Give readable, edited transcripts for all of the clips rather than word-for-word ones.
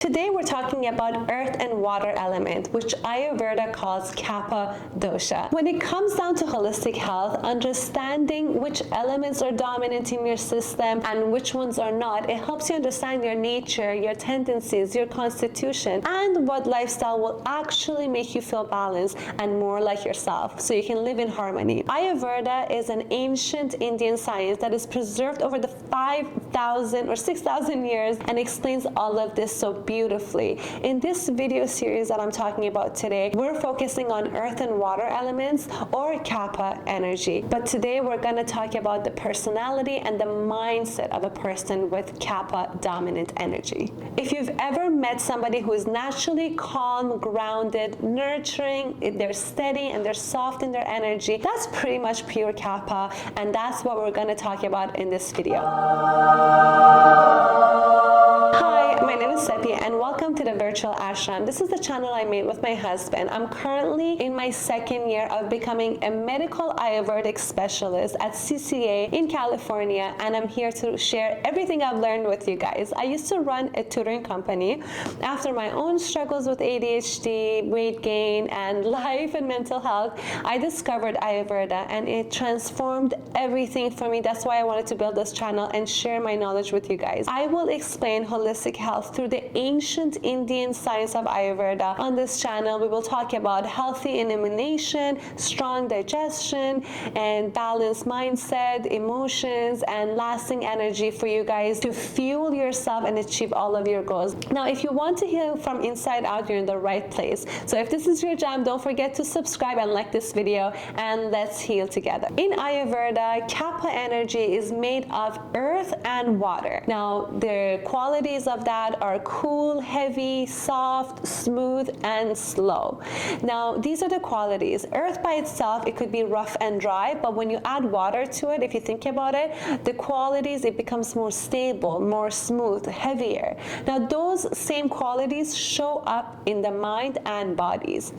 Today we're talking about earth and water element, which Ayurveda calls Kapha dosha. When it comes down to holistic health, understanding which elements are dominant in your system and which ones are not, it helps you understand your nature, your tendencies, your constitution, and what lifestyle will actually make you feel balanced and more like yourself so you can live in harmony. Ayurveda is an ancient Indian science that is preserved over the 5,000 or 6,000 years and explains all of this so beautifully. In this video series that I'm talking about today, we're focusing on earth and water elements, or Kapha energy. But today we're going to talk about the personality and the mindset of a person with Kapha dominant energy. If you've ever met somebody who is naturally calm, grounded, nurturing, they're steady and they're soft in their energy, that's pretty much pure Kapha, and that's what we're going to talk about in this video. Hi, my name is Sepia and welcome to the virtual ashram. This is the channel I made with my husband. I'm currently in my second year of becoming a medical Ayurvedic specialist at CCA in California, and I'm here to share everything I've learned with you guys. I used to run a tutoring company. After my own struggles with ADHD, weight gain, and life and mental health, I discovered Ayurveda and it transformed everything for me. That's why I wanted to build this channel and share my knowledge with you guys. I will explain holistic health through the ancient Indian science of Ayurveda. On this channel, we will talk about healthy elimination, strong digestion, and balanced mindset, emotions, and lasting energy for you guys to fuel yourself and achieve all of your goals. Now, if you want to heal from inside out, you're in the right place. So if this is your jam, don't forget to subscribe and like this video, and let's heal together. In Ayurveda, Kapha energy is made of earth and water. Now, the qualities of that are cool, heavy, soft, smooth, and slow. Now, these are the qualities. Earth by itself, it could be rough and dry, but when you add water to it, if you think about it, the qualities, it becomes more stable, more smooth, heavier. Now, those same qualities show up in the mind and bodies.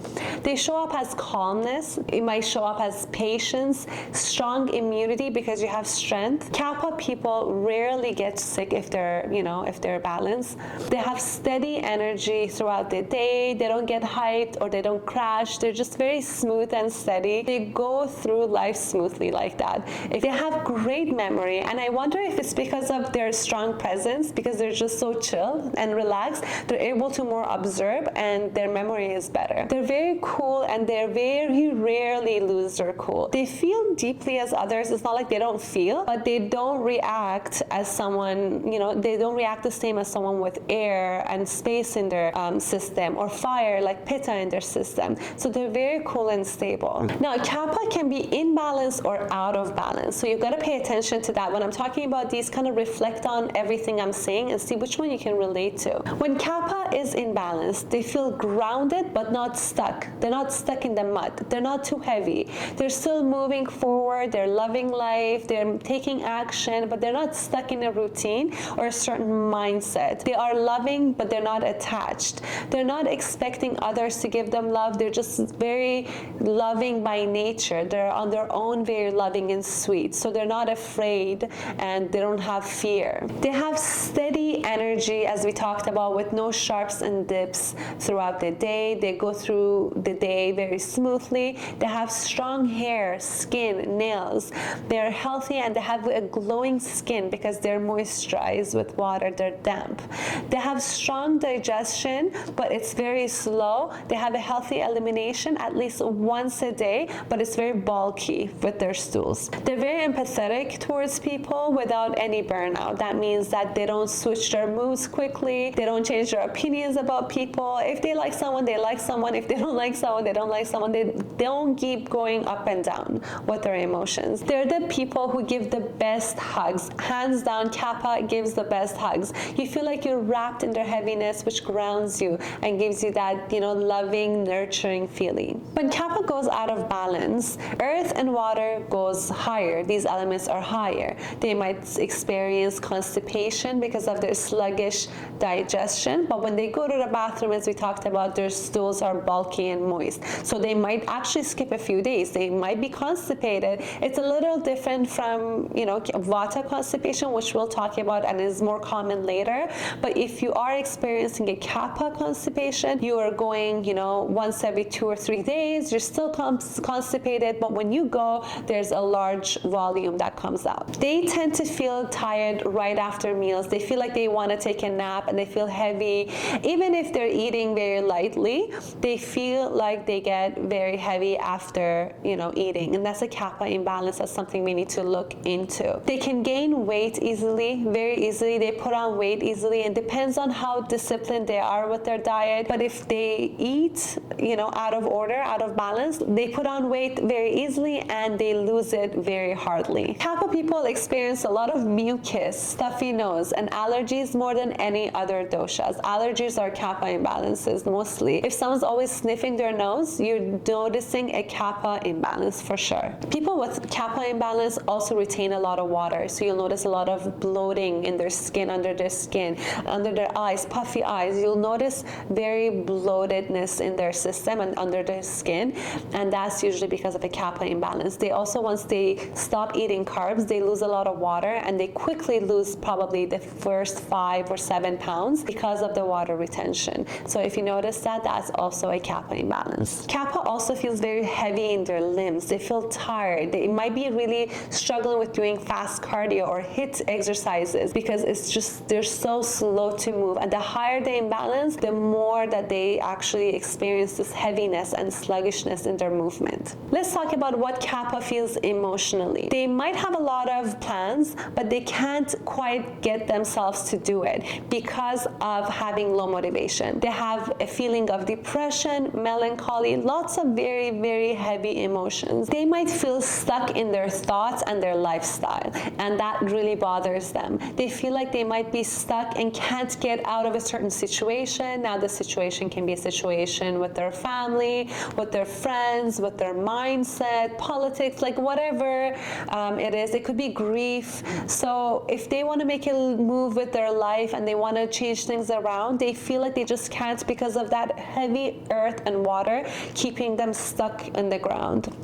They show up as calmness. It might show up as patience, strong immunity because you have strength. Kapha people rarely get sick if they're, if they're balanced. They have steady energy throughout the day. They don't get hyped or they don't crash. They're just very smooth and steady. They go through life smoothly like that. If they have great memory, and I wonder if it's because of their strong presence, because they're just so chill and relaxed, they're able to more observe and their memory is better. They're very cool and they're very rarely lose their cool. They feel deeply as others. It's not like they don't feel, but they don't react as someone, they don't react the same as someone with air and space in their system, or fire like pitta in their system. So they're very cool and stable. Now, Kapha can be in balance or out of balance. So you've got to pay attention to that. When I'm talking about these, kind of reflect on everything I'm saying and see which one you can relate to. When Kapha is in balance, they feel grounded but not stuck. They're not stuck in the mud. They're not too heavy. They're still moving forward. They're loving life. They're taking action, but they're not stuck in a routine or a certain mindset. They are loving, but they're not attached. They're not expecting others to give them love. They're just very loving by nature. They're on their own very loving and sweet. So they're not afraid and they don't have fear. They have steady energy, as we talked about, with no sharps and dips throughout the day. They go through the day very smoothly. They have strong hair, skin, nails. They're healthy and they have a glowing skin because they're moisturized with water. They're damp. They have strong digestion, but it's very slow. They have a healthy elimination at least once a day, but it's very bulky with their stools. They're very empathetic towards people without any burnout. That means that they don't switch their moods quickly. They don't change their opinions about people. If they like someone, they like someone. If they don't like someone, they don't like someone. They don't keep going up and down with their emotions. They're the people who give the best hugs. Hands down, Kapha gives the best hugs. You feel like you're wrapped in their heaviness, which grounds you and gives you that, loving, nurturing feeling. When Kapha goes out of balance, earth and water goes higher. These elements are higher. They might experience constipation because of their sluggish digestion, but when they go to the bathroom, as we talked about, their stools are bulky and moist. So they might actually skip a few days. They might be constipated. It's a little different from, vata constipation, which we'll talk about and is more common later. But if you are experiencing a Kapha constipation, you are going, once every 2 or 3 days, you're still constipated, but when you go, there's a large volume that comes out. They tend to feel tired right after meals. They feel like they want to take a nap and they feel heavy. Even if they're eating very lightly, they feel like they get very heavy after, eating. And that's a Kapha imbalance. That's something we need to look into. They can gain weight easily, very easily. They put on weight easily. It depends on how disciplined they are with their diet. But if they eat, out of order, out of balance, they put on weight very easily and they lose it very hardly. Kapha people experience a lot of mucus, stuffy nose, and allergies more than any other doshas. Allergies are Kapha imbalances mostly. If someone's always sniffing their nose, you're noticing a Kapha imbalance for sure. People with Kapha imbalance also retain a lot of water, so you'll notice a lot of bloating in their skin, under their eyes, puffy eyes. You'll notice very bloatedness in their system and under their skin, and that's usually because of a Kapha imbalance. They also, once they stop eating carbs, they lose a lot of water, and they quickly lose probably the first 5 or 7 pounds because of the water retention. So if you notice that, that's also a Kapha imbalance. Kapha also feels very heavy in their limbs. They feel tired. They might be really struggling with doing fast cardio or HIIT exercises because it's just, they're so slow to move. And the higher the imbalance, the more that they actually experience this heaviness and sluggishness in their movement. Let's talk about what Kapha feels emotionally. They might have a lot of plans, but they can't quite get themselves to do it because of having low motivation. They have a feeling of depression, melancholy, lots of very, very heavy emotions. They might feel stuck in their thoughts and their lifestyle, and that really bothers them. They feel like they might be stuck and can't get out of a certain situation. Now the situation can be a situation with their family, with their friends, with their mindset, politics, like whatever it is. It could be grief. So if they want to make a move with their life and they want to change things around, they feel like they just can't because of that heavy earth and water keeping them stuck in the ground.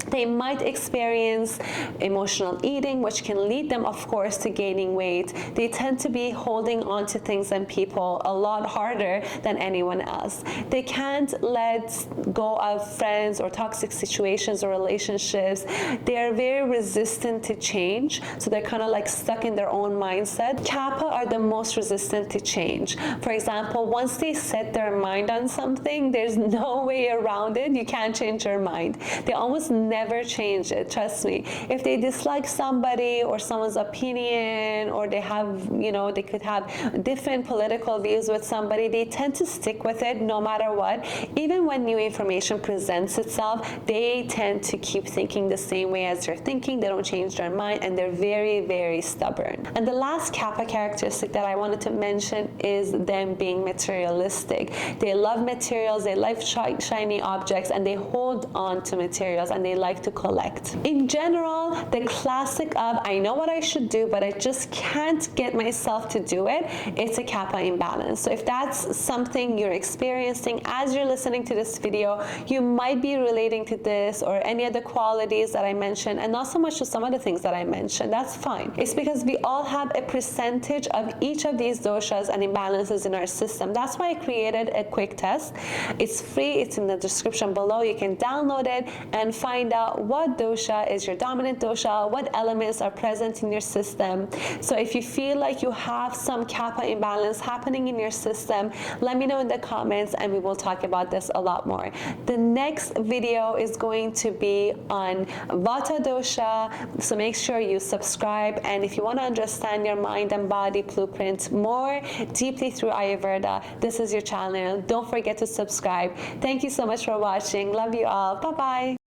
They might experience emotional eating, which can lead them, of course, to gaining weight. They tend to be holding on to things and people a lot harder than anyone else. They can't let go of friends or toxic situations or relationships. They are very resistant to change, so they're kind of like stuck in their own mindset. Kapha are the most resistant to change. For example, once they set their mind on something, there's no way around it. You can't change your mind. They almost never change it, trust me. If they dislike somebody or someone's opinion, or they have, they could have different political views with somebody, they tend to stick with it no matter what. Even when new information presents itself, they tend to keep thinking the same way as they're thinking. They don't change their mind, and they're very, very stubborn. And the last Kapha characteristic that I wanted to mention is them being materialistic. They love materials, they love shiny objects, and they hold on to materials, and they like to collect. In general, the classic of I know what I should do, but I just can't get myself to do it, it's a Kapha imbalance. So if that's something you're experiencing as you're listening to this video, you might be relating to this or any of the qualities that I mentioned, and not so much to some of the things that I mentioned. That's fine. It's because we all have a percentage of each of these doshas and imbalances in our system. That's why I created a quick test. It's free. It's in the description below. You can download it and find out what dosha is your dominant dosha, what elements are present in your system. So if you feel like you have some Kapha imbalance happening in your system, let me know in the comments and we will talk about this a lot more. The next video is going to be on Vata dosha, so make sure you subscribe. And if you want to understand your mind and body blueprint more deeply through Ayurveda, this is your channel. Don't forget to subscribe. Thank you so much for watching. Love you all. Bye-bye.